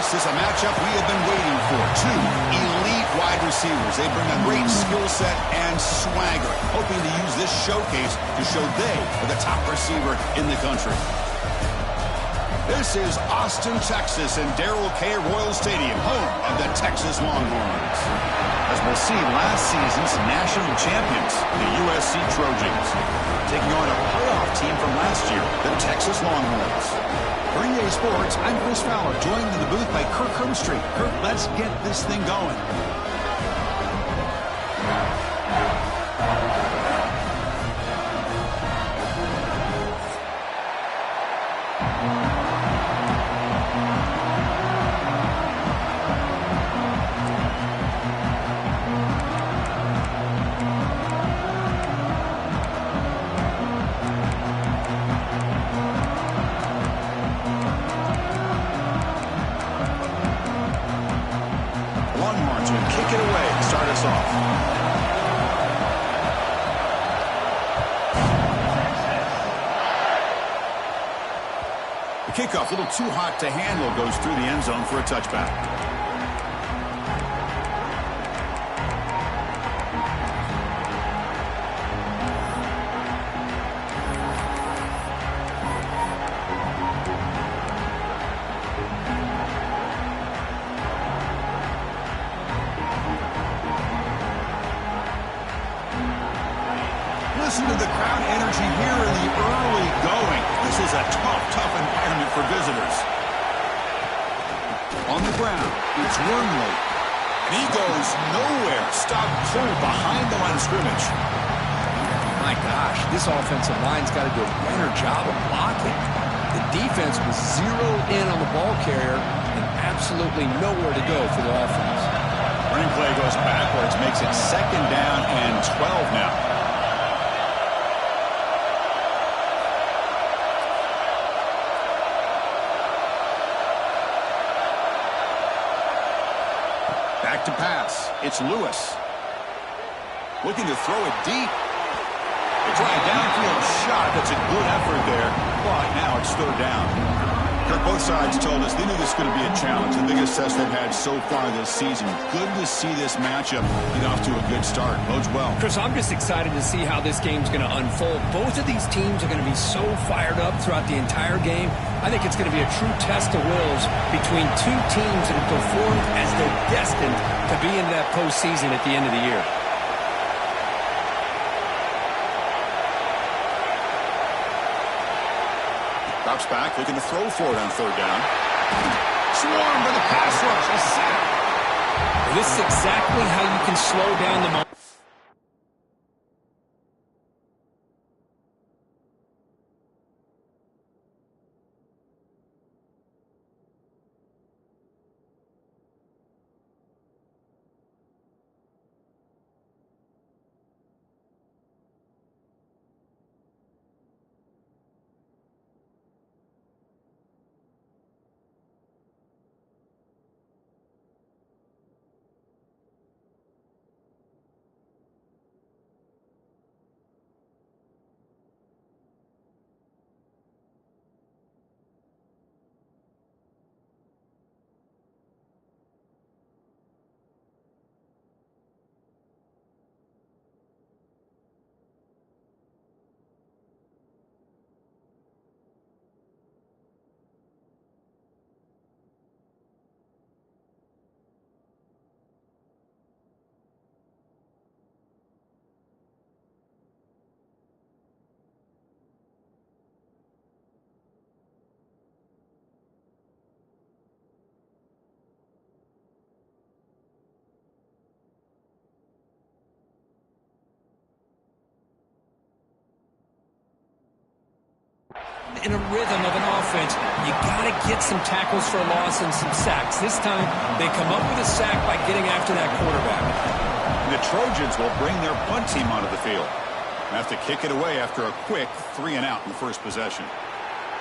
This is a matchup we have been waiting for. Two elite wide receivers. They bring a great skill set and swagger, hoping to use this showcase to show they are the top receiver in the country. This is Austin, Texas, and Darrell K. Royal Stadium, home of the Texas Longhorns. As we'll see, last season's national champions, the USC Trojans, taking on a playoff team from last year, the Texas Longhorns. For EA Sports, I'm Chris Fowler, joined in the booth by Kirk Hermstreet. Kirk, let's get this thing going. Kick it away and start us off. The kickoff, a little too hot to handle, goes through the end zone for a touchback. Listen to the crowd energy here in the early going. This is a tough environment for visitors. On the ground, it's Wormley. And he goes nowhere. Stopped cold behind the line of scrimmage. My gosh, this offensive line's got to do a better job of blocking. The defense was zeroed in on the ball carrier and absolutely nowhere to go for the offense. Running play goes backwards, makes it 2nd down and 12 now. Back to pass. It's Lewis. Looking to throw it deep. They try a downfield shot. That's a good effort there. But now it's 3rd down. Kirk, both sides told us they knew this was going to be a challenge. The biggest test they've had so far this season. Good to see this matchup get off to a good start. Bodes well. Chris, I'm just excited to see how this game's going to unfold. Both of these teams are going to be so fired up throughout the entire game. I think it's going to be a true test of wills between two teams that have performed as they're destined to be in that postseason at the end of the year. Drops back, looking to throw for it on 3rd down. Swarm for the pass rush, a sack. This is exactly how you can slow down the moment. In a rhythm of an offense, you got to get some tackles for a loss and some sacks. This time, they come up with a sack by getting after that quarterback. And the Trojans will bring their punt team onto the field. Have to kick it away after a quick 3-and-out in the first possession.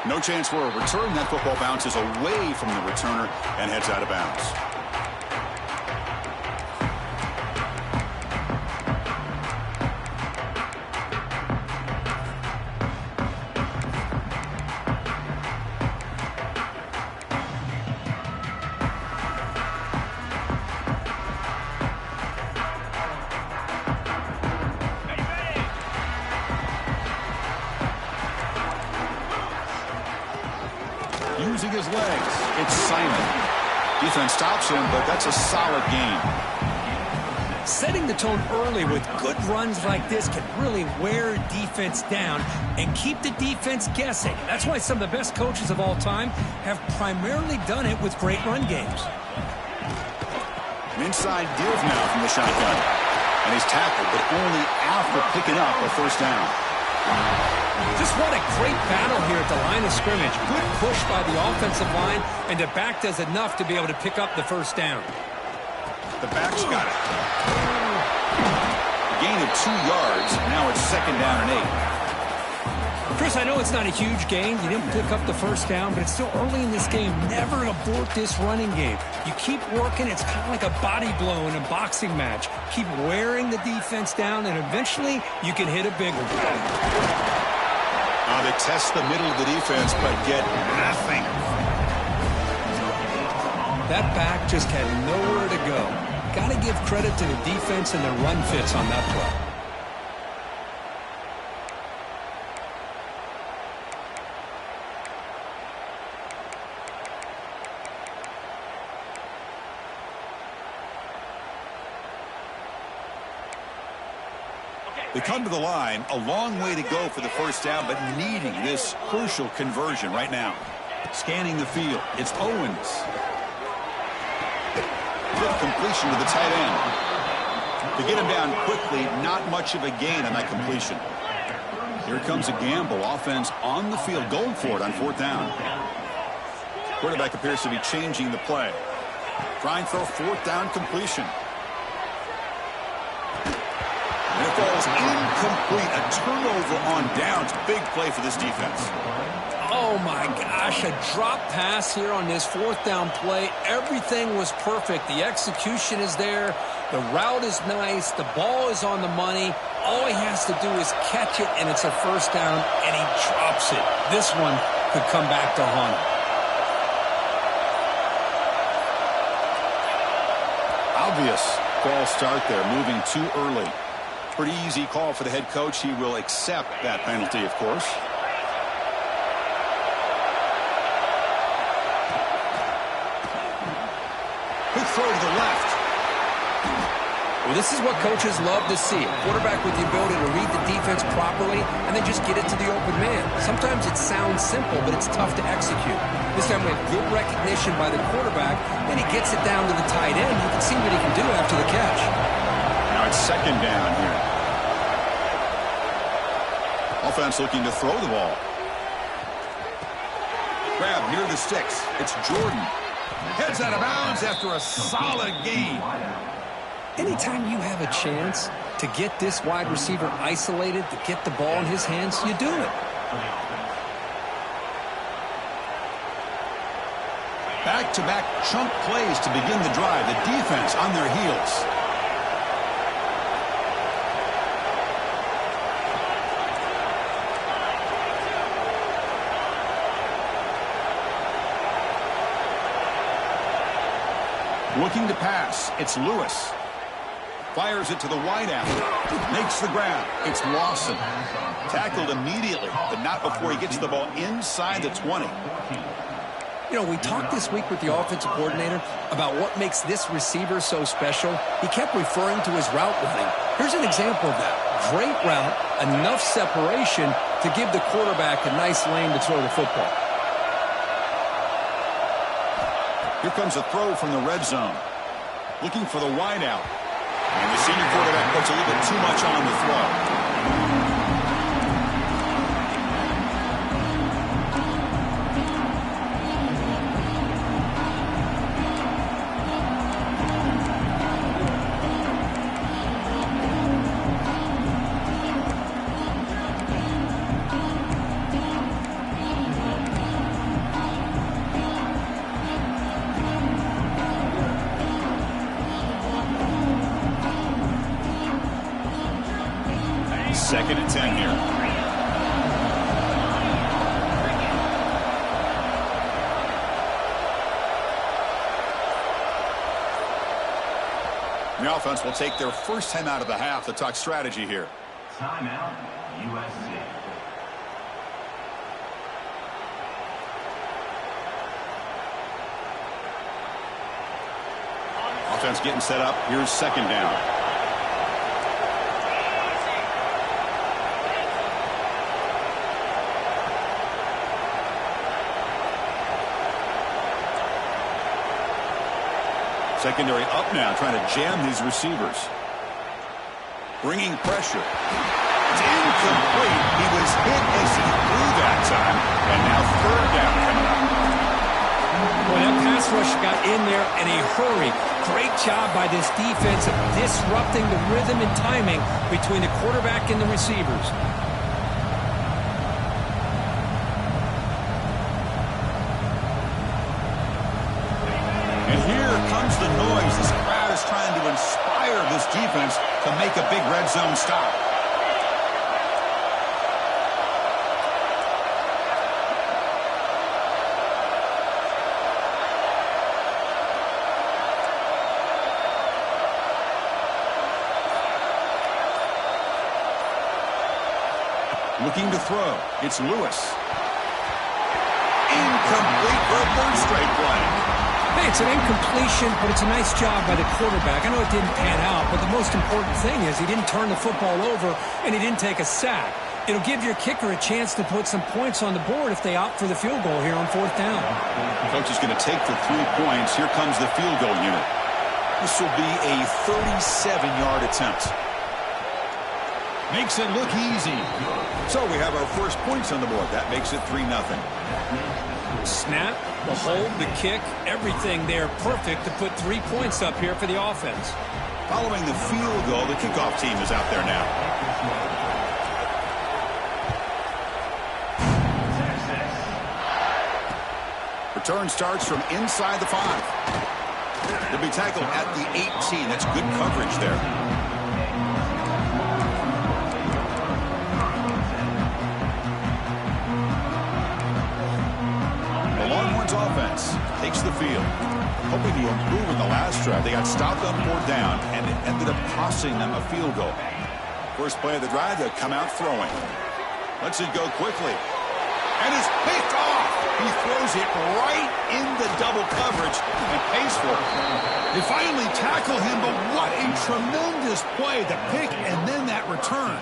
No chance for a return. That football bounces away from the returner and heads out of bounds. using his legs. It's Simon. Defense stops him, but that's a solid gain. Setting the tone early with good runs like this can really wear defense down and keep the defense guessing. That's why some of the best coaches of all time have primarily done it with great run games. An inside deals now from the shotgun. And he's tackled, but only after picking up a first down. Just what a great battle here at the line of scrimmage. Good push by the offensive line, and the back does enough to be able to pick up the first down. The back's got it. Gain of 2 yards. Now it's 2nd down and 8. Chris, I know it's not a huge gain. You didn't pick up the first down, but it's still early in this game. Never abort this running game. You keep working. It's kind of like a body blow in a boxing match. Keep wearing the defense down, and eventually you can hit a big one. They test the middle of the defense, but get nothing. That back just had nowhere to go. Got to give credit to the defense and their run fits on that play. They come to the line, a long way to go for the first down, but needing this crucial conversion right now. Scanning the field, it's Owens. Good completion to the tight end. To get him down quickly, not much of a gain on that completion. Here comes a gamble. Offense on the field, going for it on 4th down. Quarterback appears to be changing the play. Trying for a 4th down completion. And it falls incomplete. A turnover on downs. Big play for this defense. Oh, my gosh. A drop pass here on this 4th down play. Everything was perfect. The execution is there. The route is nice. The ball is on the money. All he has to do is catch it, and it's a first down, and he drops it. This one could come back to haunt him. Obvious false start there, moving too early. Pretty easy call for the head coach. He will accept that penalty, of course. Quick throw to the left. Well, this is what coaches love to see. A quarterback with the ability to read the defense properly and then just get it to the open man. Sometimes it sounds simple, but it's tough to execute. This time we have good recognition by the quarterback, and he gets it down to the tight end. You can see what he can do after the catch. Now it's 2nd down here. Offense looking to throw the ball. Grab near the sticks. It's Jordan. Heads out of bounds after a solid gain. Anytime you have a chance to get this wide receiver isolated, to get the ball in his hands, you do it. Back-to-back chunk plays to begin the drive. The defense on their heels. Looking to pass. It's Lewis. Fires it to the wideout. Makes the grab. It's Lawson. Tackled immediately, but not before he gets the ball inside the 20. You know, we talked this week with the offensive coordinator about what makes this receiver so special. He kept referring to his route running. Here's an example of that. Great route, enough separation to give the quarterback a nice lane to throw the football. Here comes a throw from the red zone. Looking for the wideout. And the senior quarterback puts a little bit too much on the throw. Second and 10 here. The offense will take their first time out of the half to talk strategy here. Timeout, USC. Offense getting set up. Here's second down. Secondary up now, trying to jam these receivers. Bringing pressure. It's incomplete. He was hit as he threw that time. And now third down coming up. Well, that pass rush got in there in a hurry. Great job by this defense of disrupting the rhythm and timing between the quarterback and the receivers. And here comes the noise. This crowd is trying to inspire this defense to make a big red zone stop. Looking to throw. It's Lewis. Incomplete for a third straight play. Hey, it's an incompletion, but it's a nice job by the quarterback. I know it didn't pan out, but the most important thing is he didn't turn the football over and he didn't take a sack. It'll give your kicker a chance to put some points on the board if they opt for the field goal here on fourth down. Coach is going to take the 3 points. Here comes the field goal unit. This will be a 37-yard attempt. Makes it look easy. So we have our first points on the board. That makes it 3-0. Snap, the hold, the kick, everything there perfect to put 3 points up here for the offense. Following the field goal, the kickoff team is out there now. Return starts from inside the 5. They'll be tackled at the 18. That's good coverage there. Offense takes the field. Hoping to improve in the last drive. They got stopped on 4th down, and it ended up costing them a field goal. First play of the drive, they'll come out throwing. Lets it go quickly. And it's picked off. He throws it right in the double coverage and pays for it. They finally tackle him, but what a tremendous play. The pick and then that return.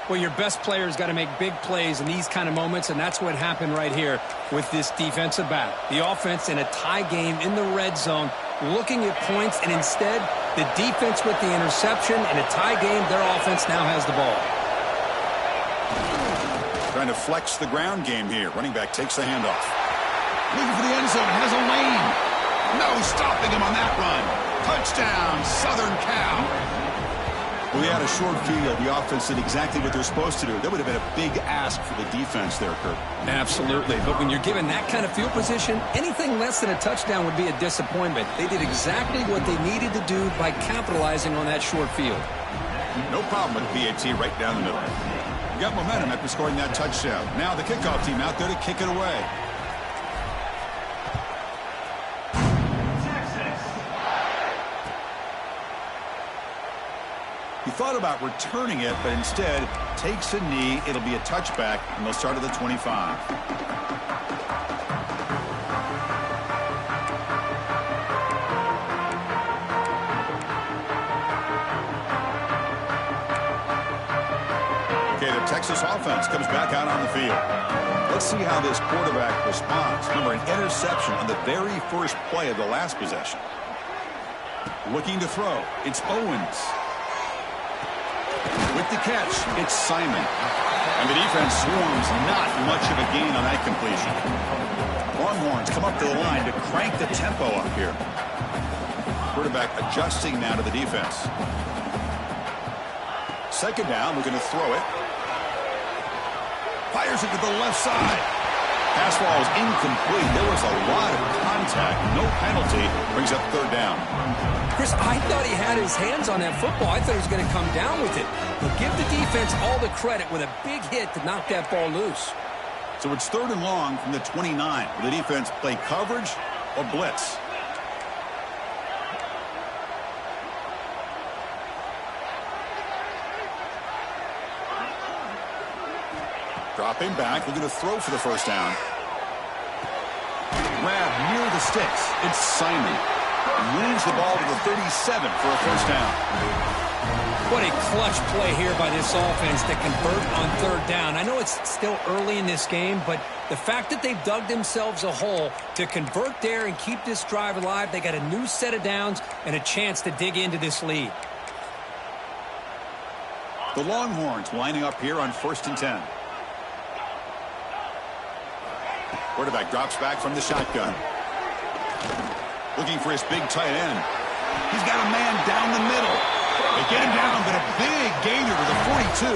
Well, your best players got to make big plays in these kind of moments, and that's what happened right here with this defensive back. The offense in a tie game in the red zone, looking at points, and instead, the defense with the interception. In a tie game, their offense now has the ball. Trying to flex the ground game here. Running back takes the handoff. Looking for the end zone, has a lane. No stopping him on that run. Touchdown, Southern Cal. Well, they had a short field. The offense did exactly what they're supposed to do. That would have been a big ask for the defense there, Kurt. Absolutely. But when you're given that kind of field position, anything less than a touchdown would be a disappointment. They did exactly what they needed to do by capitalizing on that short field. No problem with PAT right down the middle. You got momentum after scoring that touchdown. Now the kickoff team out there to kick it away. He thought about returning it, but instead takes a knee. It'll be a touchback, and they'll start at the 25. Okay, the Texas offense comes back out on the field. Let's see how this quarterback responds. Remember, an interception on the very first play of the last possession. Looking to throw. It's Owens. With the catch, it's Simon. And the defense swarms, not much of a gain on that completion. Longhorns come up to the line to crank the tempo up here. Quarterback adjusting now to the defense. Second down, we're going to throw it. Fires it to the left side. Pass ball is incomplete. There was a lot of contact. No penalty. Brings up third down. Chris, I thought he had his hands on that football. I thought he was going to come down with it. But give the defense all the credit with a big hit to knock that ball loose. So it's third and long from the 29. Will the defense play coverage or blitz? Dropping back, looking to throw for the first down. Grab near the sticks. It's Simon. Moves the ball to the 37 for a first down. What a clutch play here by this offense to convert on third down. I know it's still early in this game, but the fact that they've dug themselves a hole to convert there and keep this drive alive, they got a new set of downs and a chance to dig into this lead. The Longhorns lining up here on 1st and 10. Quarterback drops back from the shotgun. Looking for his big tight end. He's got a man down the middle. They get him down, but a big gainer to the 42.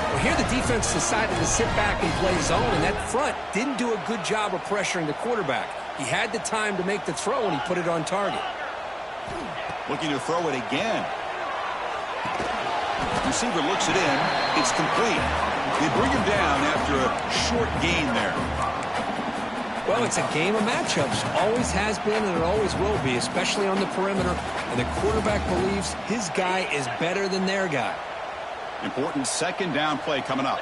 Well, here the defense decided to sit back and play zone, and that front didn't do a good job of pressuring the quarterback. He had the time to make the throw, and he put it on target. Looking to throw it again. Receiver looks it in. It's complete. They bring him down after a short gain there. Well, it's a game of matchups. Always has been, and it always will be, especially on the perimeter. And the quarterback believes his guy is better than their guy. Important second down play coming up.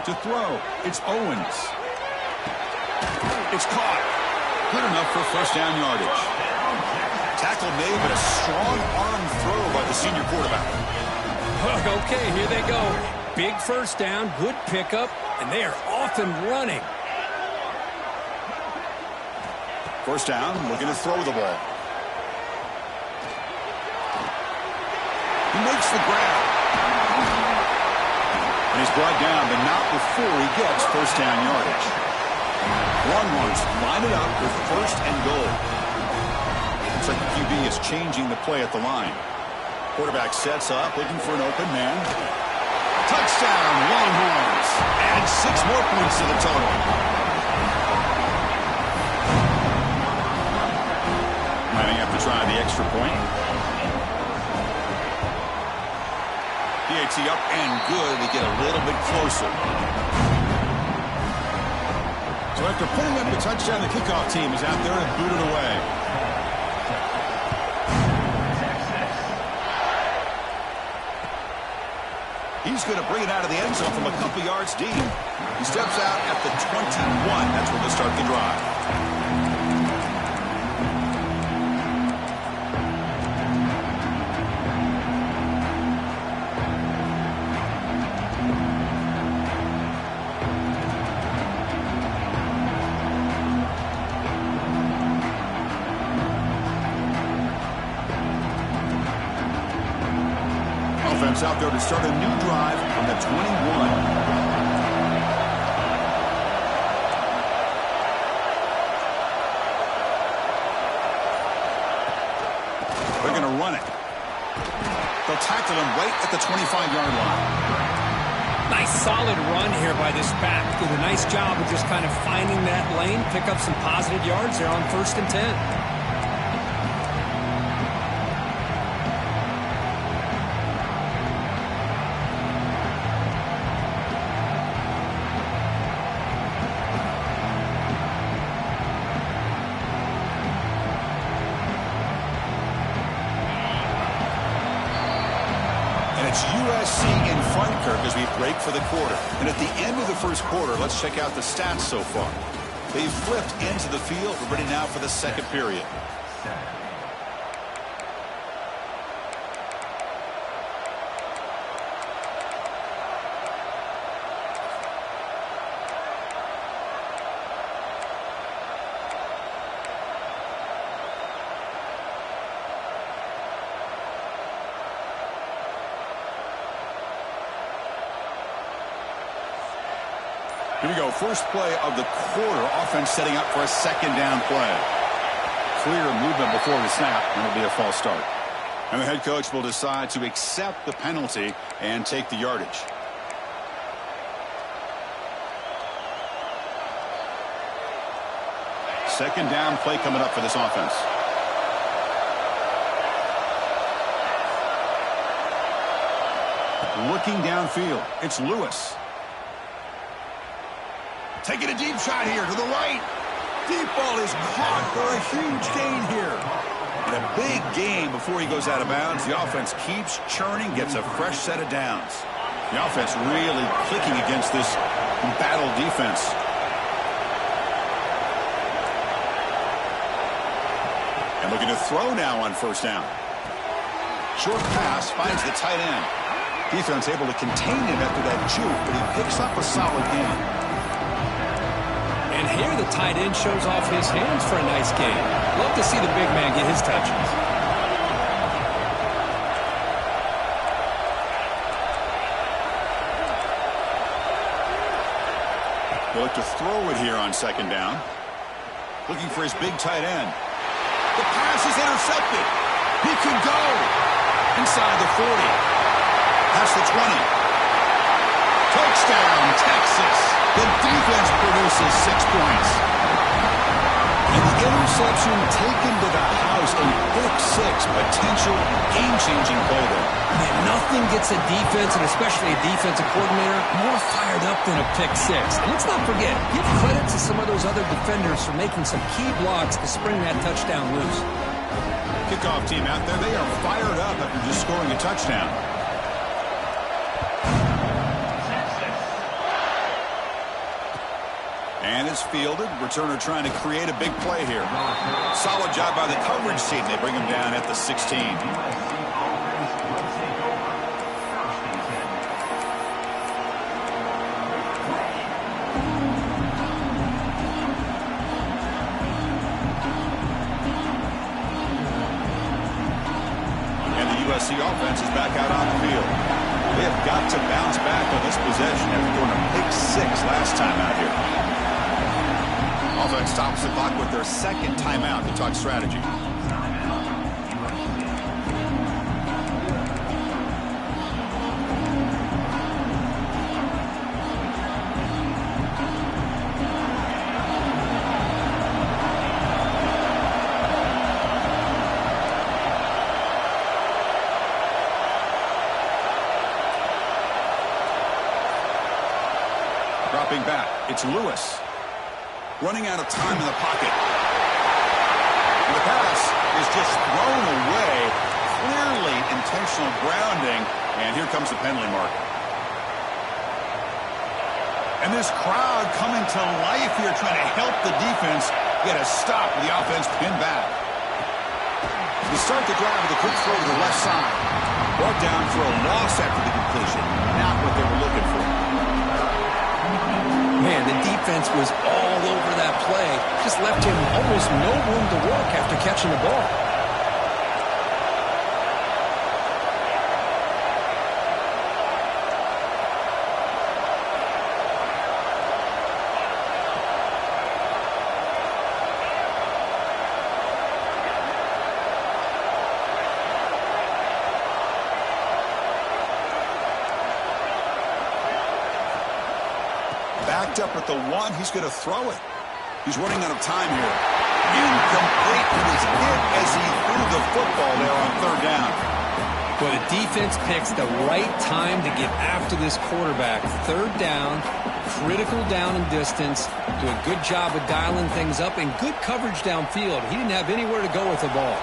To throw, it's Owens. It's caught. Good enough for first down yardage. Tackle made, but a strong arm throw by the senior quarterback. Okay, here they go. Big first down, good pickup, and they are off and running. First down, looking to throw the ball. He makes the grab. And he's brought down, but not before he gets first down yardage. Longhorns line it up with first and goal. Looks like the QB is changing the play at the line. Quarterback sets up, looking for an open man. Touchdown, Longhorns. Add 6 more points to the total. Might have to try the extra point. PAT up and good. They get a little bit closer. So after putting up the touchdown, the kickoff team is out there and booted away. He's going to bring it out of the end zone from a couple yards deep. He steps out at the 21. That's where they'll start the drive. Offense out there to start a new drive on the 21. They're going to run it. They'll tackle him right at the 25-yard line. Nice solid run here by this back. Did a nice job of just kind of finding that lane, pick up some positive yards there on 1st and 10. It's USC in front, Kirk, as we break for the quarter. And at the end of the first quarter, let's check out the stats so far. They've flipped into the field. We're ready now for the second period. Here we go. First play of the quarter. Offense setting up for a second down play. Clear movement before the snap, and it'll be a false start. And the head coach will decide to accept the penalty and take the yardage. Second down play coming up for this offense. Looking downfield. It's Lewis. Taking a deep shot here to the right. Deep ball is caught for a huge gain here. And a big gain before he goes out of bounds. The offense keeps churning, gets a fresh set of downs. The offense really clicking against this battle defense. Looking to throw now on first down. Short pass finds the tight end. Defense able to contain him after that juke, but he picks up a solid gain. And here the tight end shows off his hands for a nice gain. Love to see the big man get his touches. He'll look to throw it here on second down. Looking for his big tight end. The pass is intercepted. He could go. Inside the 40. Past the 20. Touchdown, Texas. The defense produces 6 points. And the interception taken to the house. A pick 6. Potential game-changing play there. Man, nothing gets a defense, and especially a defensive coordinator, more fired up than a pick 6. And let's not forget, give credit to some of those other defenders for making some key blocks to spring that touchdown loose. Kickoff team out there, they are fired up after just scoring a touchdown. And it's fielded. Returner trying to create a big play here. Solid job by the coverage team. They bring him down at the 16. USC offense is back out on the field. They have got to bounce back on this possession after throwing a pick 6 last time out here. Offense stops the clock with their second timeout to talk strategy. Dropping back, it's Lewis. Running out of time in the pocket. And the pass is just thrown away. Clearly intentional grounding. And here comes the penalty mark. And this crowd coming to life here trying to help the defense get a stop with the offense pinned back. They start the drive with a quick throw to the left side. Brought down for a loss after the completion. Not what they were looking for. Man, the defense was all over that play. Just left him almost no room to work after catching the ball. Backed up at the 1, he's going to throw it. He's running out of time here. Incomplete. He was hit as he threw the football there on third down. Well, the defense picks the right time to get after this quarterback. Third down, critical down and distance. Do a good job of dialing things up and good coverage downfield. He didn't have anywhere to go with the ball.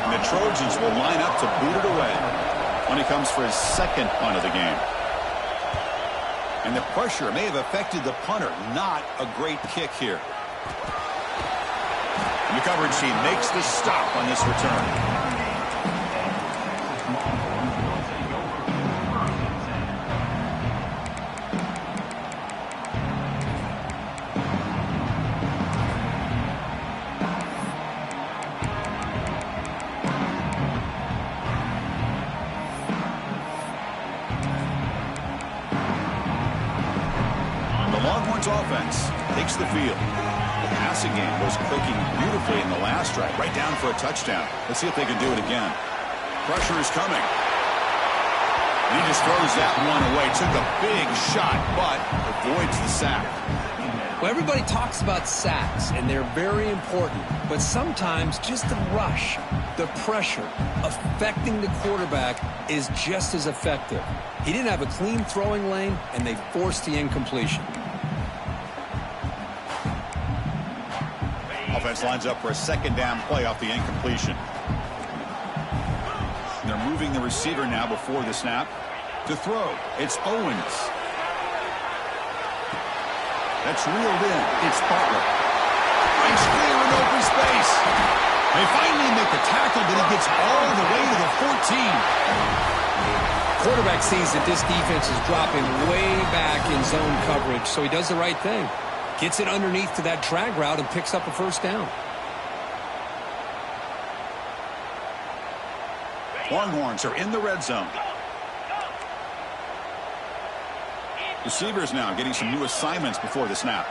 And the Trojans will line up to boot it away when he comes for his second punt of the game. And the pressure may have affected the punter. Not a great kick here. And the coverage team makes the stop on this return. Offense takes the field. The passing game was clicking beautifully in the last drive, right down for a touchdown. Let's see if they can do it again. Pressure is coming. And he just throws that one away. Took a big shot, but avoids the sack. Well, everybody talks about sacks, and they're very important. But sometimes just the rush, the pressure, affecting the quarterback is just as effective. He didn't have a clean throwing lane, and they forced the incompletion. Offense lines up for a second down play off the incompletion. And they're moving the receiver now before the snap to throw. It's Owens. That's reeled in. It's Butler. Breaks clear in open space. They finally make the tackle, but he gets all the way to the 14. Quarterback sees that this defense is dropping way back in zone coverage, so he does the right thing. Gets it underneath to that drag route and picks up a first down. Longhorns are in the red zone. Receivers now getting some new assignments before the snap.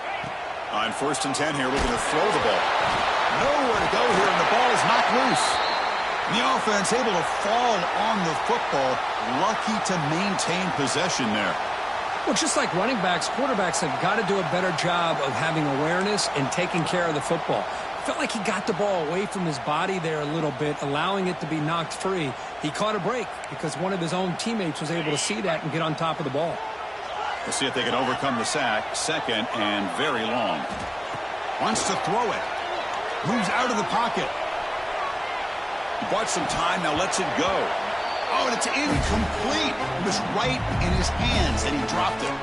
On 1st and 10 here, we're going to throw the ball. Nowhere to go here, and the ball is knocked loose. The offense able to fall on the football. Lucky to maintain possession there. Well, just like running backs, quarterbacks have got to do a better job of having awareness and taking care of the football. Felt like he got the ball away from his body there a little bit, allowing it to be knocked free. He caught a break because one of his own teammates was able to see that and get on top of the ball. We'll see if they can overcome the sack. 2nd and very long. Wants to throw it. Moves out of the pocket. He bought some time, now lets it go. Oh, and it's incomplete. It was right in his hands, and he dropped it.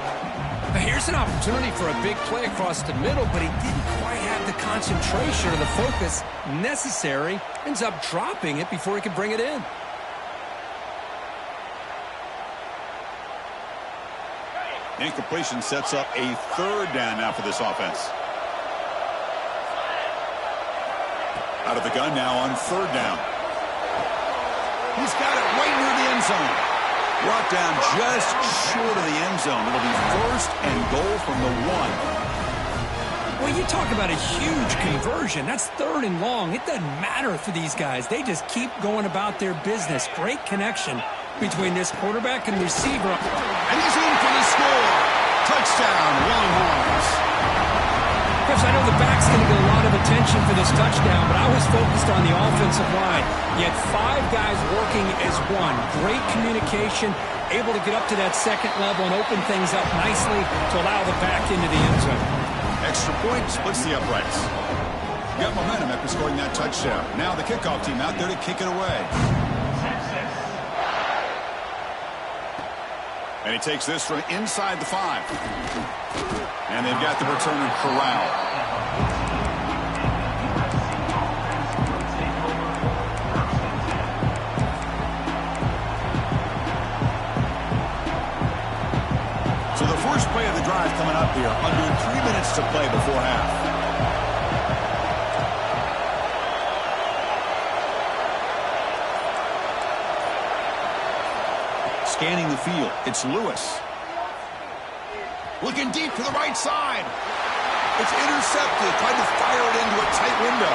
Here's an opportunity for a big play across the middle, but he didn't quite have the concentration or the focus necessary. Ends up dropping it before he could bring it in. Incompletion sets up a 3rd down now for this offense. Out of the gun now on 3rd down. He's got it right near the end zone. Brought down just short of the end zone. It'll be 1st and goal from the 1. Well, you talk about a huge conversion. That's 3rd and long. It doesn't matter for these guys. They just keep going about their business. Great connection between this quarterback and receiver. And he's in for the score. Touchdown, Longhorns. Chris, I know the back's going to get a lot of attention for this touchdown, but I was focused on the offensive line. You had 5 guys working as one. Great communication, able to get up to that 2nd level and open things up nicely to allow the back into the end zone. Extra point splits the uprights. Got momentum after scoring that touchdown. Now the kickoff team out there to kick it away. And he takes this from inside the 5. And they've got the returner corralled. So the first play of the drive coming up here. Under 3 minutes to play before half. Scanning the field, it's Lewis. Looking deep to the right side. It's intercepted. Tried to fire it into a tight window.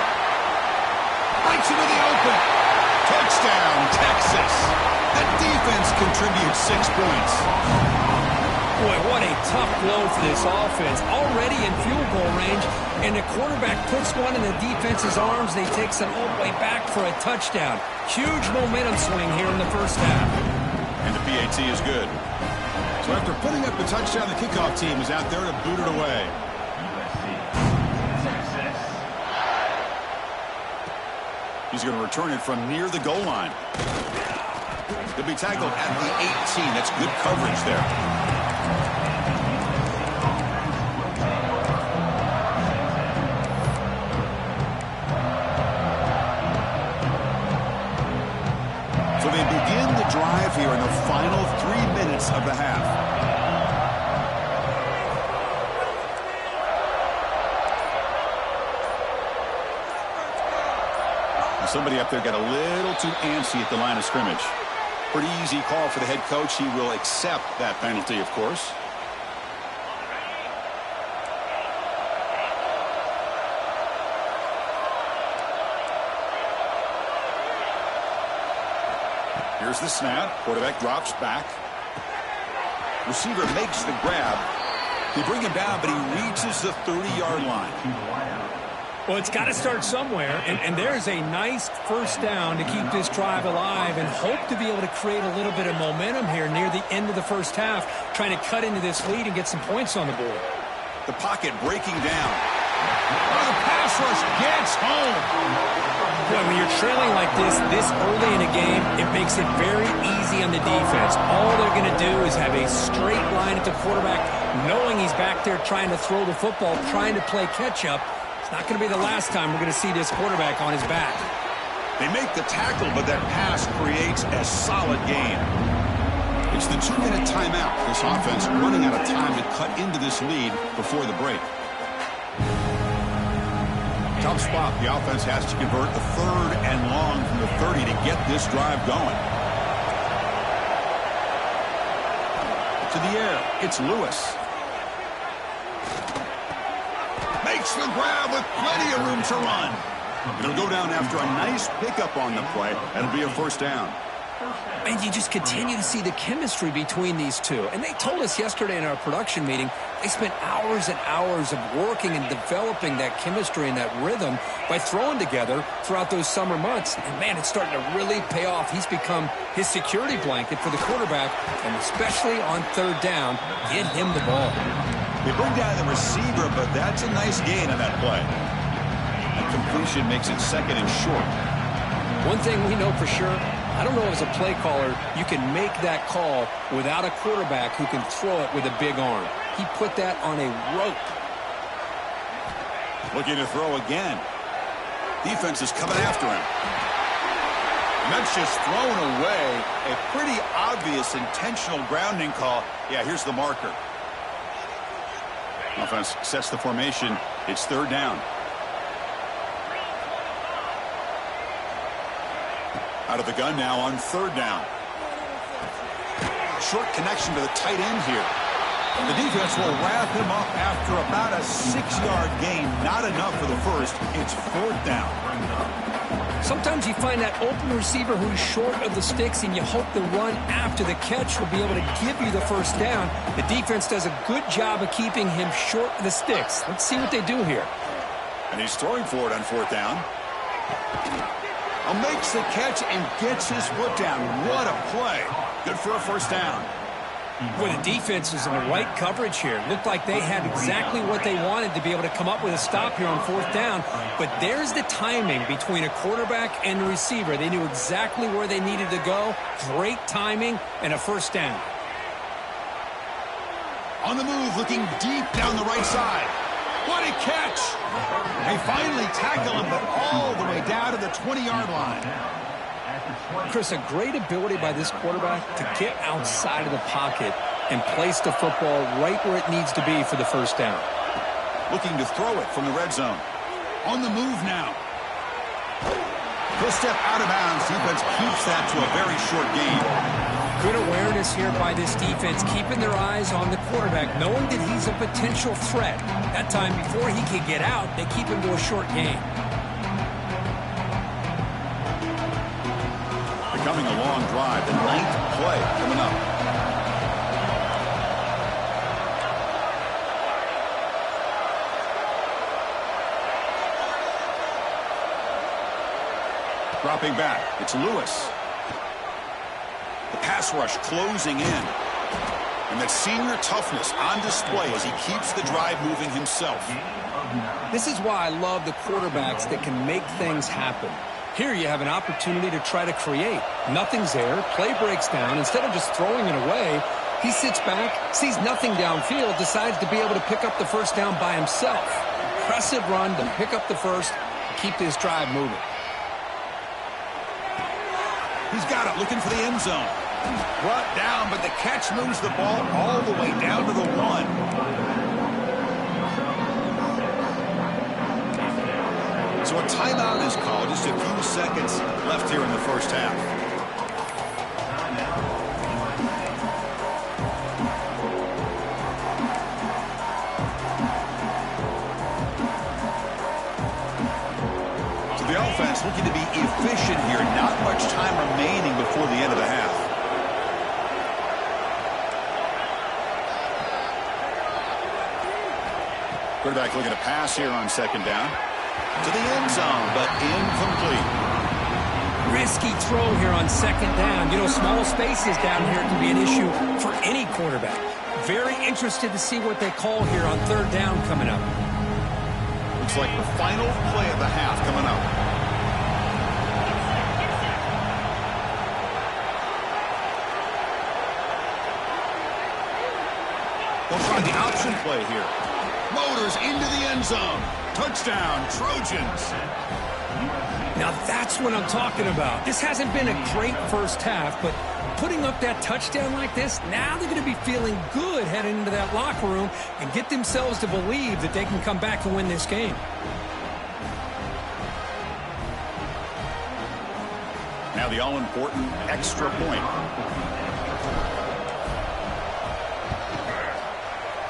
Breaks into the open. Touchdown, Texas. The defense contributes 6 points. Boy, what a tough blow for this offense. Already in field goal range, and the quarterback puts one in the defense's arms. They takes it all the way back for a touchdown. Huge momentum swing here in the first half. And the PAT is good. So after putting up the touchdown, the kickoff team is out there to boot it away. He's going to return it from near the goal line. He'll be tackled at the 18. That's good coverage there. So they begin the drive here in the final 3 minutes of the half. Somebody up there got a little too antsy at the line of scrimmage. Pretty easy call for the head coach. He will accept that penalty, of course. Here's the snap. Quarterback drops back. Receiver makes the grab. They bring him down, but he reaches the 30-yard line. Well, it's got to start somewhere, and there's a nice first down to keep this drive alive and hope to be able to create a little bit of momentum here near the end of the first half, trying to cut into this lead and get some points on the board. The pocket breaking down. Oh, the pass rush gets home. Boy, when you're trailing like this early in a game, it makes it very easy on the defense. All they're going to do is have a straight line at the quarterback, knowing he's back there trying to throw the football, trying to play catch-up. It's not going to be the last time we're going to see this quarterback on his back. They make the tackle, but that pass creates a solid gain. It's the 2-minute timeout. This offense running out of time to cut into this lead before the break. Tough spot. The offense has to convert the 3rd and long from the 30 to get this drive going. To the air, it's Lewis. Makes the grab with plenty of room to run. It'll go down after a nice pickup on the play. That'll be a first down. And you just continue to see the chemistry between these two. And they told us yesterday in our production meeting, they spent hours and hours of working and developing that chemistry and that rhythm by throwing together throughout those summer months. And, man, it's starting to really pay off. He's become his security blanket for the quarterback, and especially on 3rd down, get him the ball. They bring down the receiver, but that's a nice gain on that play. And completion makes it 2nd and short. One thing we know for sure, I don't know as a play caller, you can make that call without a quarterback who can throw it with a big arm. He put that on a rope. Looking to throw again. Defense is coming after him. And that's just thrown away. A pretty obvious intentional grounding call. Yeah, here's the marker. Offense sets the formation. It's 3rd down. Out of the gun now on 3rd down. Short connection to the tight end here. The defense will wrap him up after about a 6-yard gain. Not enough for the first. It's 4th down. Sometimes you find that open receiver who's short of the sticks, and you hope the run after the catch will be able to give you the first down. The defense does a good job of keeping him short of the sticks. Let's see what they do here. And he's throwing for it on 4th down. Makes the catch and gets his foot down. What a play. Good for a first down. Boy, the defense is in the right coverage here. Looked like they had exactly what they wanted to be able to come up with a stop here on 4th down. But there's the timing between a quarterback and the receiver. They knew exactly where they needed to go. Great timing and a first down. On the move, looking deep down the right side. What a catch! They finally tackle him, but all the way down to the 20-yard line. Chris, a great ability by this quarterback to get outside of the pocket and place the football right where it needs to be for the first down. Looking to throw it from the red zone. On the move now. He'll step out of bounds. Defense keeps that to a very short gain. Good awareness here by this defense, keeping their eyes on the quarterback, knowing that he's a potential threat. That time, before he can get out, they keep him to a short gain. Becoming a long drive, the 9th play coming up. Dropping back, it's Lewis. The pass rush closing in. And that senior toughness on display as he keeps the drive moving himself. This is why I love the quarterbacks that can make things happen. Here you have an opportunity to try to create. Nothing's there. Play breaks down. Instead of just throwing it away, he sits back, sees nothing downfield, decides to be able to pick up the first down by himself. Impressive run to pick up the first, keep this drive moving. He's got it, looking for the end zone. Brought down, but the catch moves the ball all the way down to the 1. So a timeout is called. Just a few seconds left here in the first half. So the offense looking to be efficient here. Not much time remaining before the end of the half. Quarterback looking to pass here on 2nd down. To the end zone, but incomplete. Risky throw here on 2nd down. You know, small spaces down here can be an issue for any quarterback. Very interested to see what they call here on 3rd down coming up. Looks like the final play of the half coming up. They'll try the option play here. Motors into the end zone. Touchdown, Trojans. Now that's what I'm talking about. This hasn't been a great first half, but putting up that touchdown like this, now they're going to be feeling good heading into that locker room and get themselves to believe that they can come back and win this game. Now the all-important extra point.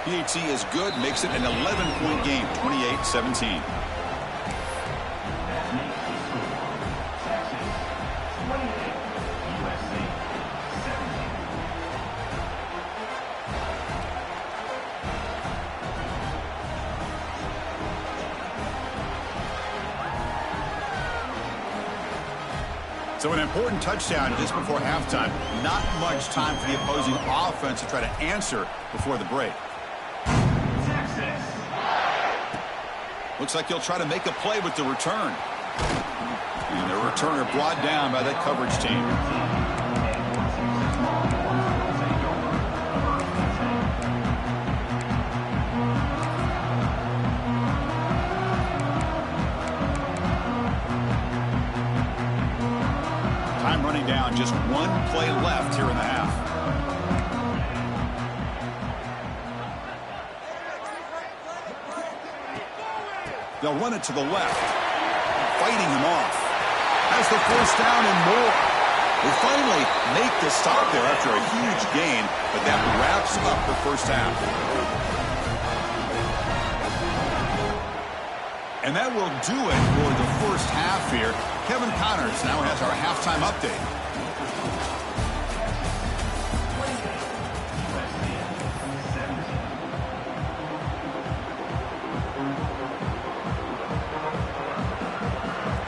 PAT is good, makes it an 11-point game, 28-17. So an important touchdown just before halftime. Not much time for the opposing offense to try to answer before the break. Looks like he'll try to make a play with the return. And the returner brought down by that coverage team. Time running down, just one play left here in the half. They'll run it to the left, fighting him off. Has the first down and more. They finally make the stop there after a huge gain, but that wraps up the first half. And that will do it for the first half here. Kevin Connors now has our halftime update.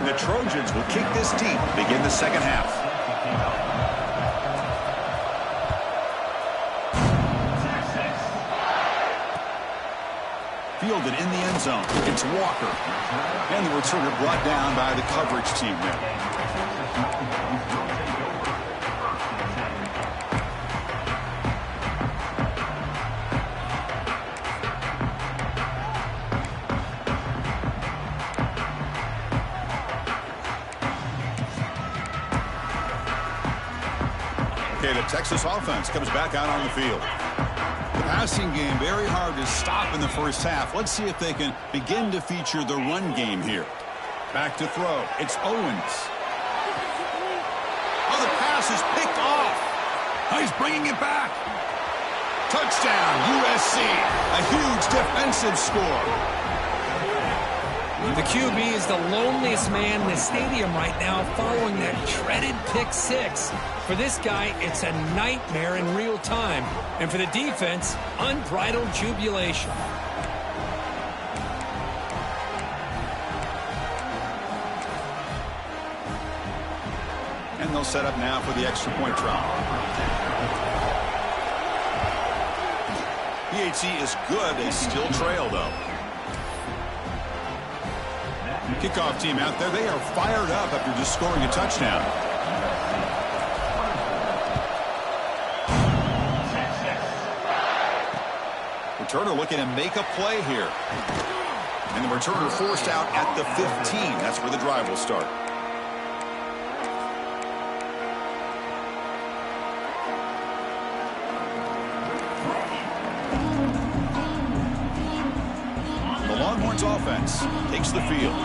The Trojans will kick this deep, begin the second half. Fielded in the end zone. It's Walker. And the returner brought down by the coverage team there. Okay, the Texas offense comes back out on the field. The passing game very hard to stop in the first half. Let's see if they can begin to feature the run game here. Back to throw. It's Owens. Oh, the pass is picked off. Oh, he's bringing it back. Touchdown, USC. A huge defensive score. The QB is the loneliest man in the stadium right now following that dreaded pick six. For this guy, it's a nightmare in real time. And for the defense, unbridled jubilation. And they'll set up now for the extra point try. PAT is good. They still trail, though. Kickoff team out there. They are fired up after just scoring a touchdown. Returner looking to make a play here. And the returner forced out at the 15. That's where the drive will start. The Longhorns offense takes the field.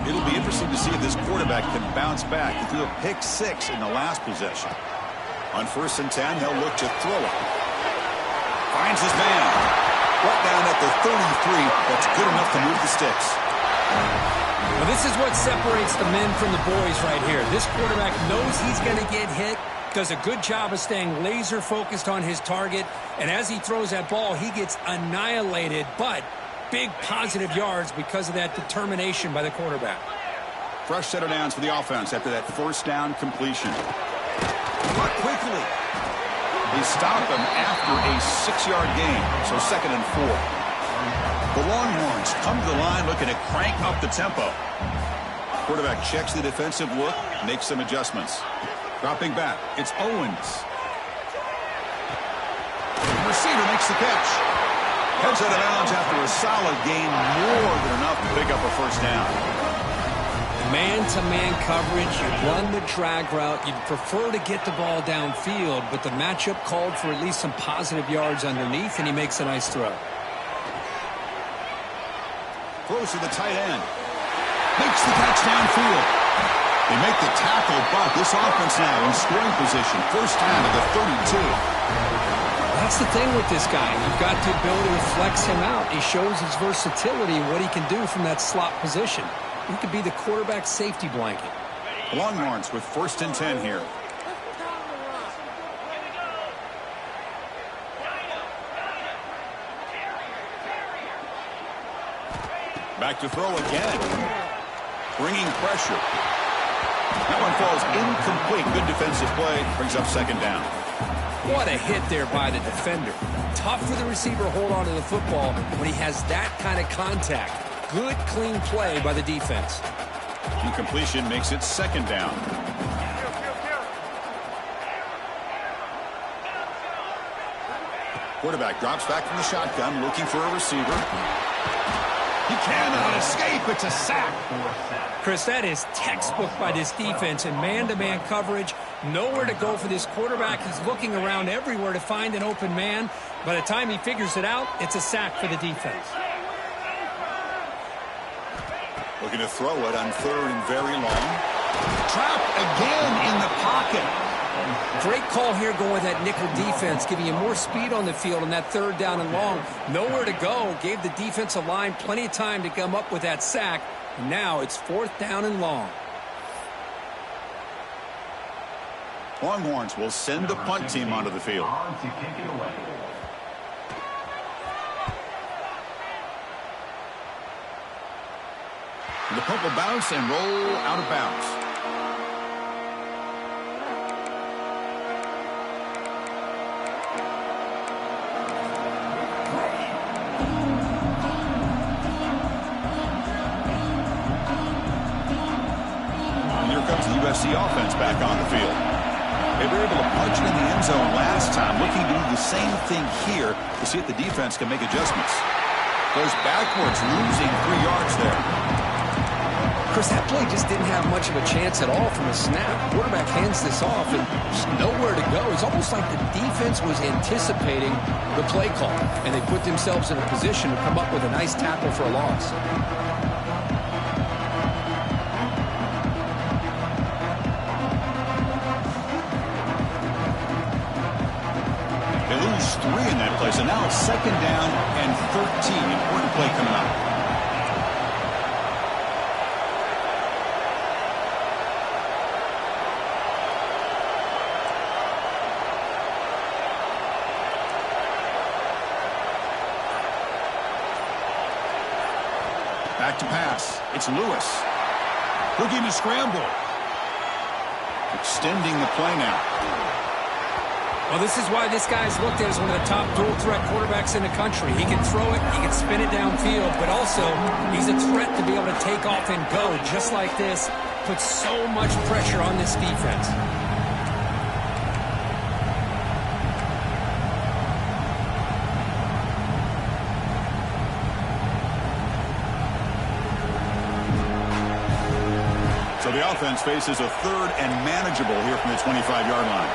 It'll be interesting to see if this quarterback can bounce back. He threw a pick six in the last possession. On 1st and 10, he'll look to throw it. Finds his man. Brought down at the 33. That's good enough to move the sticks. Well, this is what separates the men from the boys right here. This quarterback knows he's going to get hit, does a good job of staying laser focused on his target, and as he throws that ball, he gets annihilated, but big positive yards because of that determination by the quarterback. Fresh set of downs for the offense after that first down completion. But quickly, they stop him after a 6-yard gain, so 2nd and 4. The Longhorns come to the line looking to crank up the tempo. Quarterback checks the defensive look, makes some adjustments. Dropping back, it's Owens. The receiver makes the catch. Heads out of bounds after a solid gain, more than enough to pick up a first down. Man-to-man coverage, you run the drag route. You'd prefer to get the ball downfield, but the matchup called for at least some positive yards underneath, and he makes a nice throw. Throws to the tight end. Makes the catch downfield. They make the tackle, but this offense now in scoring position. First down at the 32. That's the thing with this guy. You've got the ability to flex him out. He shows his versatility, what he can do from that slot position. He could be the quarterback safety blanket. Longhorns with 1st and 10 here. Back to throw again. Bringing pressure. That one falls incomplete. Good defensive play. Brings up 2nd down. What a hit there by the defender. Tough for the receiver to hold on to the football when he has that kind of contact. Good, clean play by the defense. Incompletion makes it 2nd down. Quarterback drops back from the shotgun, looking for a receiver. He cannot escape. It's a sack. Chris, that is textbook by this defense in man-to-man coverage. Nowhere to go for this quarterback. He's looking around everywhere to find an open man. By the time he figures it out, it's a sack for the defense. Looking to throw it on 3rd and very long. Trapped again in the pocket. Great call here going with that nickel defense, giving you more speed on the field on that 3rd down and long. Nowhere to go. Gave the defensive line plenty of time to come up with that sack. And now it's 4th down and long. Longhorns will send the punt team onto the field. The punt will bounce and roll out of bounds. And here comes the USC offense back on the field. They were able to punch it in the end zone last time, looking to do the same thing here to see if the defense can make adjustments. Goes backwards, losing 3 yards there. Chris, that play just didn't have much of a chance at all from the snap. Quarterback hands this off and just nowhere to go. It's almost like the defense was anticipating the play call, and they put themselves in a position to come up with a nice tackle for a loss. They lose 3 in that play, so now it's 2nd down and 13. Important play coming up. Back to pass. It's Lewis. Looking to scramble. Extending the play now. Well, this is why this guy's looked at as one of the top dual-threat quarterbacks in the country. He can throw it, he can spin it downfield, but also he's a threat to be able to take off and go just like this. Puts so much pressure on this defense. So the offense faces a 3rd and manageable here from the 25-yard line.